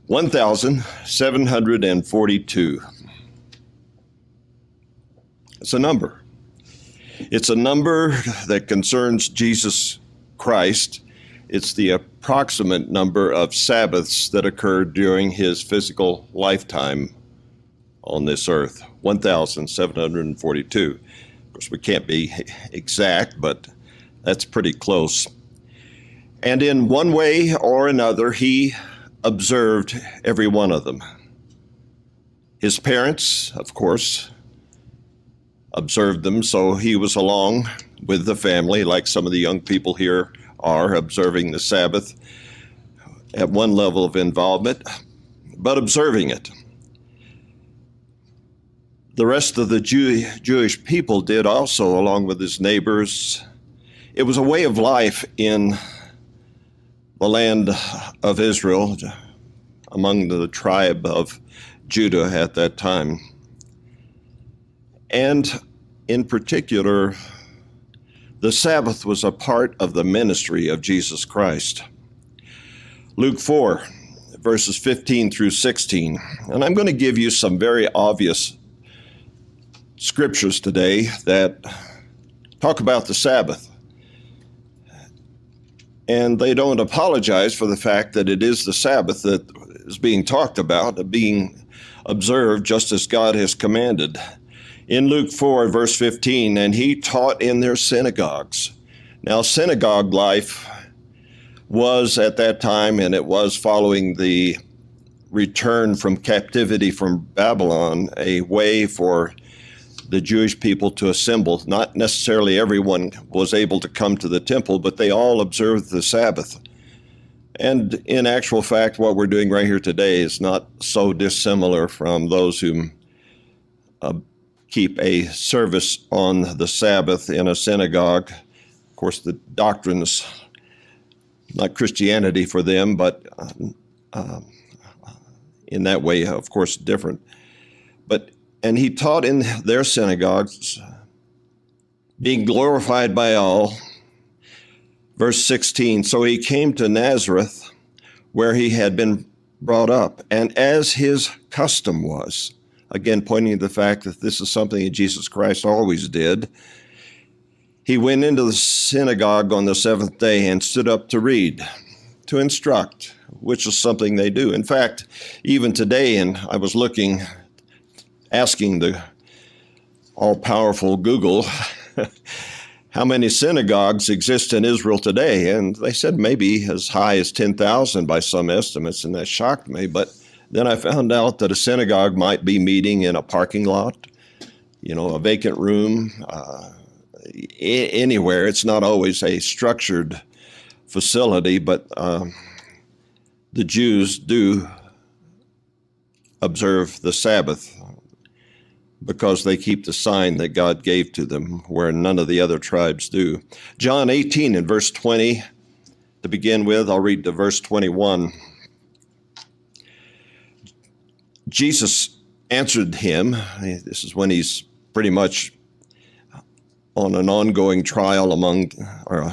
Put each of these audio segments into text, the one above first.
1,742. It's a number. It's a number that concerns Jesus Christ. It's the approximate number of Sabbaths that occurred during his physical lifetime on this earth, 1,742. Of course, we can't be exact, but that's pretty close. And in one way or another, he observed every one of them. His parents, of course, observed them, so he was along with the family, like some of the young people here are, observing the Sabbath at one level of involvement, but observing it. The rest of the Jewish people did also, along with his neighbors. It was a way of life in the land of Israel, among the tribe of Judah at that time. And in particular, the Sabbath was a part of the ministry of Jesus Christ. Luke 4, verses 15 through 16. And I'm going to give you some very obvious scriptures today that talk about the Sabbath. And they don't apologize for the fact that it is the Sabbath that is being talked about, being observed just as God has commanded. In Luke 4, verse 15, and he taught in their synagogues. Now, synagogue life was at that time, and it was following the return from captivity from Babylon, a way for the Jewish people to assemble. Not necessarily everyone was able to come to the temple, but they all observed the Sabbath. And in actual fact, what we're doing right here today is not so dissimilar from those who keep a service on the Sabbath in a synagogue. Of course, the doctrine is not Christianity for them, but in that way, of course, different. And he taught in their synagogues, being glorified by all. Verse 16, so he came to Nazareth, where he had been brought up, and as his custom was, again pointing to the fact that this is something that Jesus Christ always did, he went into the synagogue on the seventh day and stood up to read, to instruct, which is something they do. In fact, even today, and I was asking the all-powerful Google how many synagogues exist in Israel today, and they said maybe as high as 10,000 by some estimates, and that shocked me. But then I found out that a synagogue might be meeting in a parking lot, a vacant room, anywhere. It's not always a structured facility, but the Jews do observe the Sabbath because they keep the sign that God gave to them, where none of the other tribes do. John 18 and verse 20, to begin with, I'll read to verse 21. Jesus answered him. This is when he's pretty much on an ongoing trial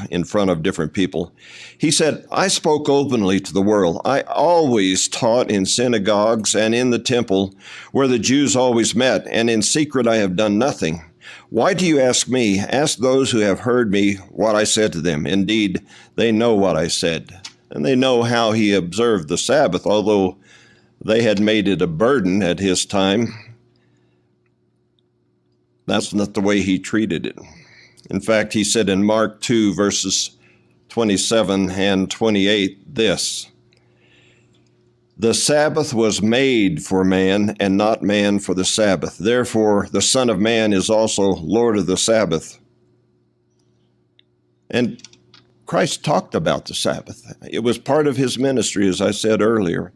in front of different people. He said, I spoke openly to the world. I always taught in synagogues and in the temple where the Jews always met, and in secret I have done nothing. Why do you ask me? Ask those who have heard me what I said to them. Indeed, they know what I said, and they know how he observed the Sabbath, although they had made it a burden at his time. That's not the way he treated it. In fact, he said in Mark 2, verses 27 and 28, this, the Sabbath was made for man, and not man for the Sabbath. Therefore, the Son of Man is also Lord of the Sabbath. And Christ talked about the Sabbath. It was part of his ministry, as I said earlier.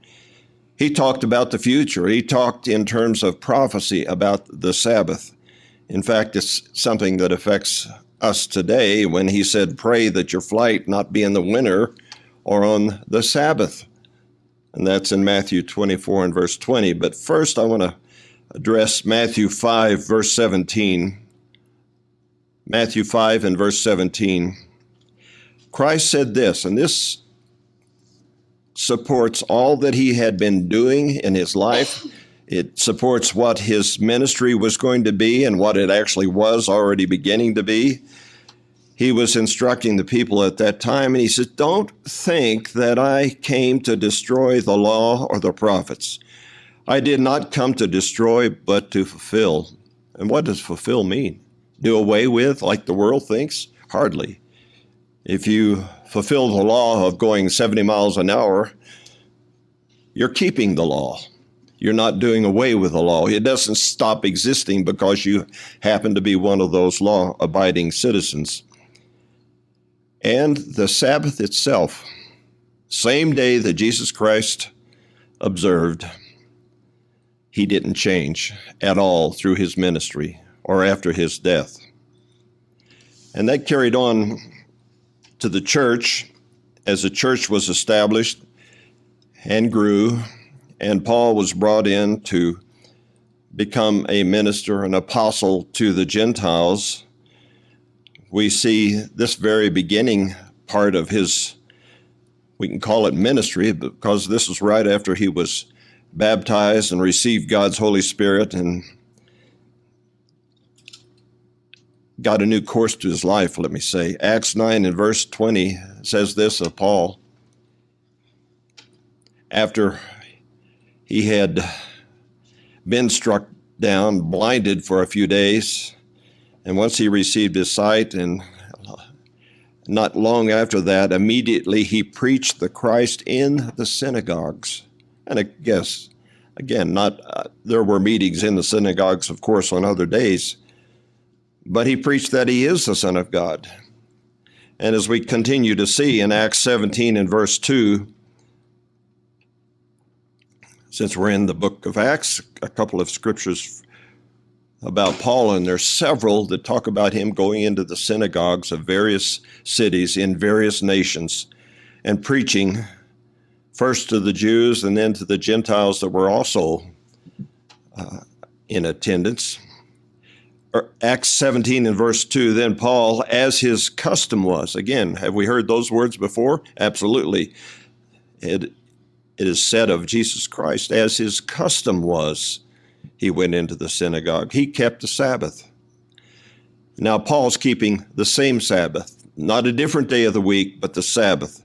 He talked about the future. He talked in terms of prophecy about the Sabbath. In fact, it's something that affects us today when he said, pray that your flight not be in the winter or on the Sabbath. And that's in Matthew 24 and verse 20. But first, I want to address Matthew 5, verse 17. Matthew 5 and verse 17. Christ said this, and this supports all that he had been doing in his life. It supports what his ministry was going to be and what it actually was already beginning to be. He was instructing the people at that time, and he said, "Don't think that I came to destroy the law or the prophets. I did not come to destroy, but to fulfill." And what does fulfill mean? Do away with, like the world thinks? Hardly. If you fulfill the law of going 70 miles an hour, you're keeping the law. You're not doing away with the law. It doesn't stop existing because you happen to be one of those law-abiding citizens. And the Sabbath itself, same day that Jesus Christ observed, he didn't change at all through his ministry or after his death. And that carried on to the church as the church was established and grew, and Paul was brought in to become a minister, an apostle to the Gentiles. We see this very beginning part of his, we can call it ministry, because this is right after he was baptized and received God's Holy Spirit and got a new course to his life, let me say. Acts 9 and verse 20 says this of Paul. After he had been struck down, blinded for a few days, and once he received his sight, and not long after that, immediately he preached the Christ in the synagogues. And I guess, again, there were meetings in the synagogues, of course, on other days, but he preached that he is the Son of God. And as we continue to see in Acts 17 and verse 2, since we're in the book of Acts, a couple of scriptures about Paul, and there's several that talk about him going into the synagogues of various cities in various nations and preaching first to the Jews and then to the Gentiles that were also in attendance. Acts 17 and verse 2, then Paul, as his custom was. Again, have we heard those words before? Absolutely. It is said of Jesus Christ, as his custom was, he went into the synagogue. He kept the Sabbath. Now Paul's keeping the same Sabbath, not a different day of the week, but the Sabbath.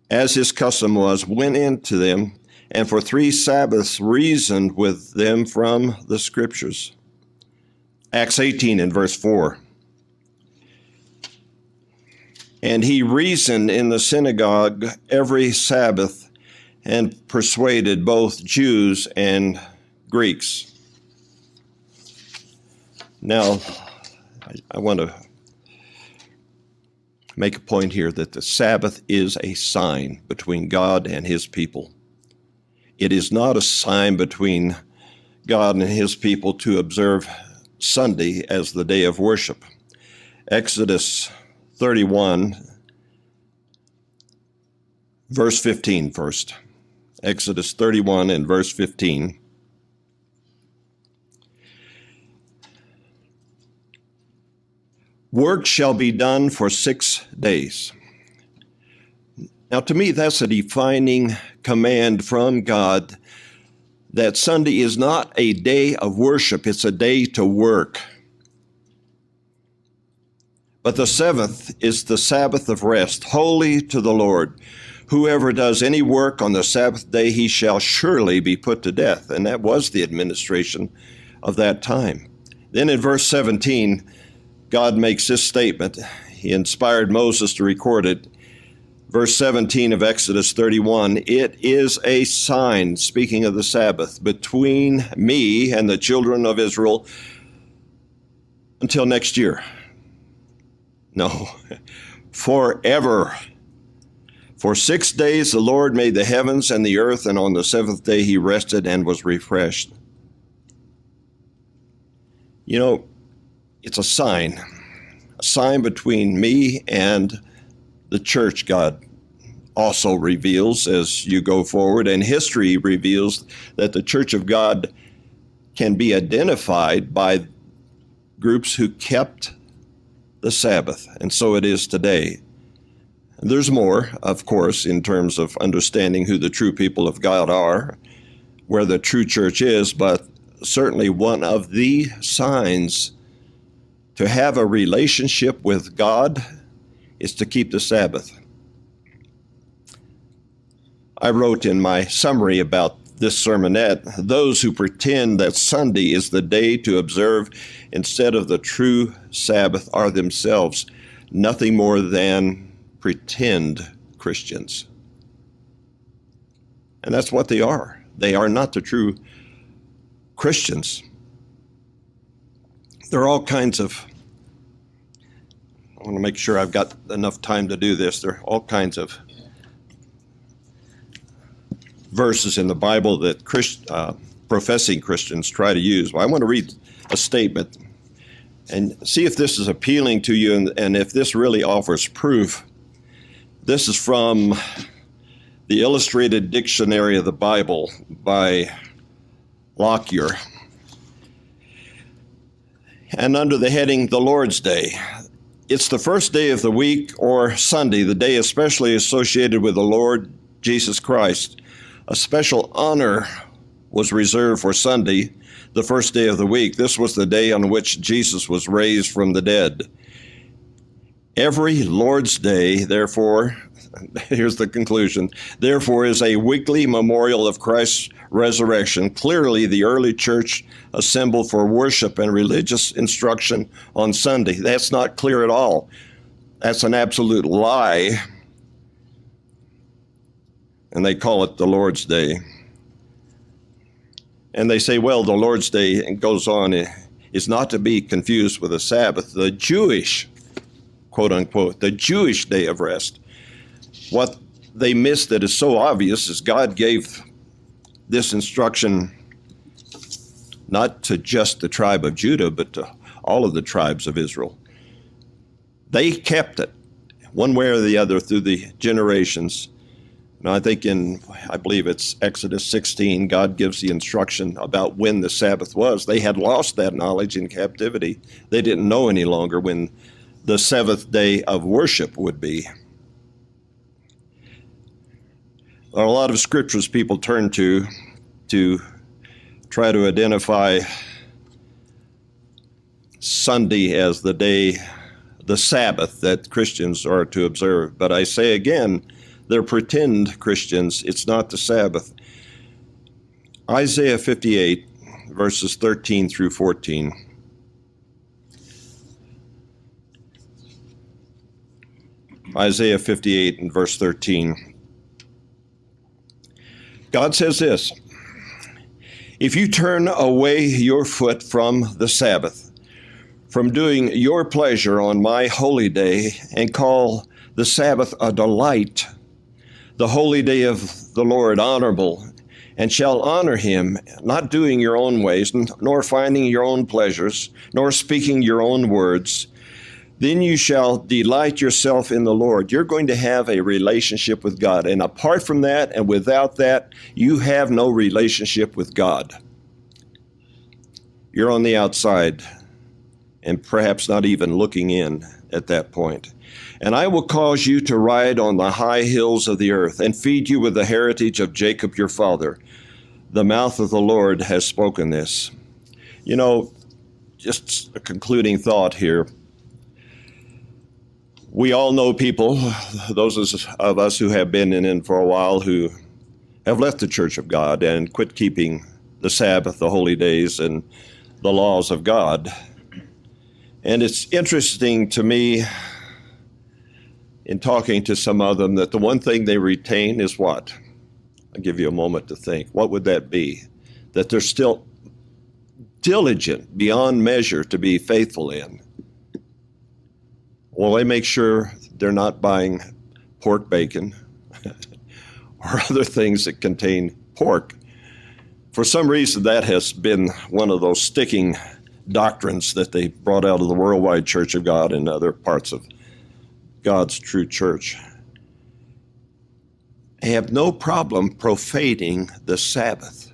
As his custom was, went into them, and for 3 Sabbaths reasoned with them from the Scriptures. Acts 18 and verse 4. And he reasoned in the synagogue every Sabbath and persuaded both Jews and Greeks. Now, I want to make a point here that the Sabbath is a sign between God and his people. It is not a sign between God and his people to observe Sunday as the day of worship. Exodus 31, verse 15 first. Exodus 31 and verse 15. Work shall be done for 6 days. Now, to me, that's a defining command from God that Sunday is not a day of worship, it's a day to work. But the 7th is the Sabbath of rest, holy to the Lord. Whoever does any work on the Sabbath day, he shall surely be put to death. And that was the administration of that time. Then in verse 17, God makes this statement. He inspired Moses to record it. Verse 17 of Exodus 31, it is a sign, speaking of the Sabbath, between me and the children of Israel until next year. No, forever. For 6 days the Lord made the heavens and the earth, and on the 7th day he rested and was refreshed. You know, it's a sign between me and the church. God also reveals as you go forward, and history reveals that the church of God can be identified by groups who kept the Sabbath, and so it is today. There's more, of course, in terms of understanding who the true people of God are, where the true church is, but certainly one of the signs to have a relationship with God is to keep the Sabbath. I wrote in my summary about this sermonette, those who pretend that Sunday is the day to observe instead of the true Sabbath are themselves nothing more than pretend Christians. And that's what they are. They are not the true Christians. There are all kinds of, I want to make sure I've got enough time to do this, there are all kinds of verses in the Bible that professing Christians try to use. Well, I want to read a statement and see if this is appealing to you and if this really offers proof. This is from the Illustrated Dictionary of the Bible by Lockyer. And under the heading, The Lord's Day. It's the first day of the week, or Sunday, the day especially associated with the Lord Jesus Christ. A special honor was reserved for Sunday, the first day of the week. This was the day on which Jesus was raised from the dead. Every Lord's Day, therefore, here's the conclusion, therefore is a weekly memorial of Christ's resurrection. Clearly, the early church assembled for worship and religious instruction on Sunday. That's not clear at all. That's an absolute lie. And they call it the Lord's Day. And they say, well, the Lord's Day, and goes on, is not to be confused with the Sabbath, the Jewish, quote unquote, the Jewish day of rest. What they miss that is so obvious is God gave this instruction not to just the tribe of Judah, but to all of the tribes of Israel. They kept it one way or the other through the generations. And I think I believe it's Exodus 16, God gives the instruction about when the Sabbath was. They had lost that knowledge in captivity. They didn't know any longer when the seventh day of worship would be. There are a lot of scriptures people turn to try to identify Sunday as the day, the Sabbath that Christians are to observe. But I say again, they're pretend Christians. It's not the Sabbath. Isaiah 58, verses 13 through 14. Isaiah 58 and verse 13. God says this, if you turn away your foot from the Sabbath, from doing your pleasure on my holy day, and call the Sabbath a delight, the holy day of the Lord honorable, and shall honor him, not doing your own ways, nor finding your own pleasures, nor speaking your own words, then you shall delight yourself in the Lord. You're going to have a relationship with God. And apart from that and without that, you have no relationship with God. You're on the outside and perhaps not even looking in at that point. And I will cause you to ride on the high hills of the earth and feed you with the heritage of Jacob your father. The mouth of the Lord has spoken this. You know, just a concluding thought here. We all know people, those of us who have been in it for a while, who have left the Church of God and quit keeping the Sabbath, the holy days, and the laws of God. And it's interesting to me in talking to some of them that the one thing they retain is what? I'll give you a moment to think. What would that be? That they're still diligent beyond measure to be faithful in. Well, they make sure they're not buying pork bacon or other things that contain pork. For some reason, that has been one of those sticking doctrines that they brought out of the Worldwide Church of God and other parts of God's true church. They have no problem profaning the Sabbath.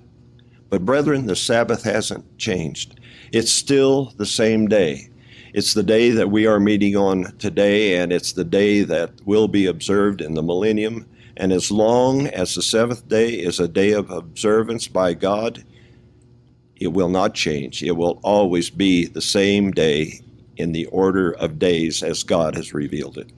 But brethren, the Sabbath hasn't changed. It's still the same day. It's the day that we are meeting on today, and it's the day that will be observed in the millennium. And as long as the seventh day is a day of observance by God, it will not change. It will always be the same day in the order of days as God has revealed it.